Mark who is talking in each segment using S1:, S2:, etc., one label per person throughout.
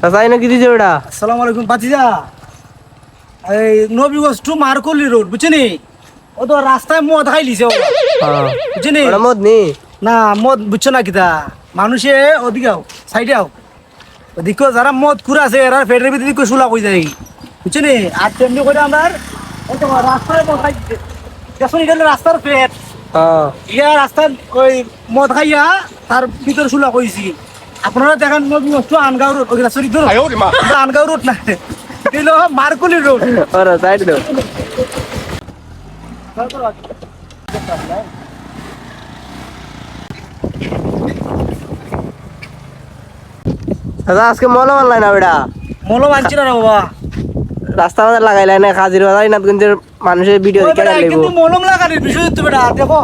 S1: চাচাই নাকি দিছে ওটা?
S2: আসসালামু আলাইকুম বাতিজা। এই নবীগঞ্জ টু মারকলি রোড বুঝছিনি? ও তো রাস্তায় মদ খাই লিছে বুঝছিনি?
S1: ওটা মদ নি?
S2: না মদ বুঝছো না কিতা মানুষে ওদিকে সাইডে ওদিকে যারা মদ কুড়া আছে এরা পেটের ভিতরে দিকে শুলা কই যায় বুঝছিনি? আর তেমনি করে আমরা ওই তো রাস্তায় মদ খাই দেখুন এটা রাস্তার পেট ইয়া রাস্তার ওই মদ খাইয়া তার ভিতরে শুলা কইছি। আপনারা দেখেন নবীগঞ্জ আনগাঁও রোড ওই সরি ধরো আনগাঁও রোড না এলো মারকুলি রোড।
S1: ওরা সাইড দাও। দাদা আজকে মলম আনলাই না বেটা?
S2: মলম আনছি না বাবা,
S1: রাস্তা মাঝে লাগাইলাই না খাজির বাজার ইনাতগঞ্জের মানুষের ভিডিও দেখে লাগবো।
S2: কিন্তু মলম লাগানোর বিষয় হচ্ছে বেটা দেখো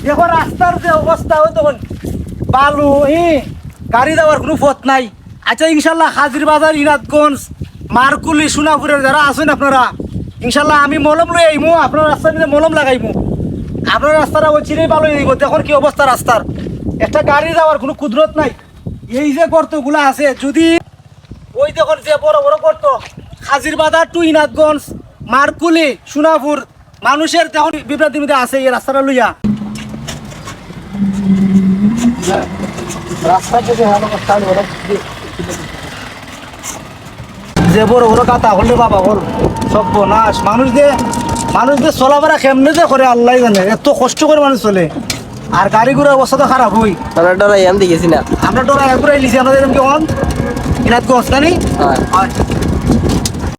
S2: দেখো রাস্তার যে অবস্থা হয় তখন বালু গাড়ি দেওয়ার কোনো পথ নাই। আচ্ছা ইনশাল্লাহ হাজির বাজার ইনাতগঞ্জ মারকুলি সোনাপুরের যারা আছেন আপনারা ইনশাল্লাহ আমি মলম লই আইমু আপনার রাস্তার মধ্যে মলম লাগাইমু। আপনার রাস্তাটা ওই চিনেই ভালো হয়ে গেল। দেখুন কি অবস্থা রাস্তার, একটা গাড়ি যাওয়ার কোনো কুদরত নাই। এই যে গর্তগুলা আছে যদি ওই দেখুন যে বড় বড় গর্ত হাজির বাজার টু ইনাতগঞ্জ মারকুলি সোনাপুর মানুষের তখন বিভ্রান্তির মধ্যে আছে এই রাস্তাটা লইয়া। যে বড় বড় কাতা হলে বাবা হল সব নাশ মানুষদের চলাফেরা কেমনে যে করে আল্লাহ জানে। এত কষ্ট করে মানুষ চলে আর গাড়ি ঘোড়ার অবস্থা তো খারাপ হই।
S1: আমরা ডরাই আমি দেখেছি না।
S2: আমরা ডরা ঘুরাই লিছি আমাদের কেমন ইনাতগঞ্জ জানি।
S1: হ্যাঁ।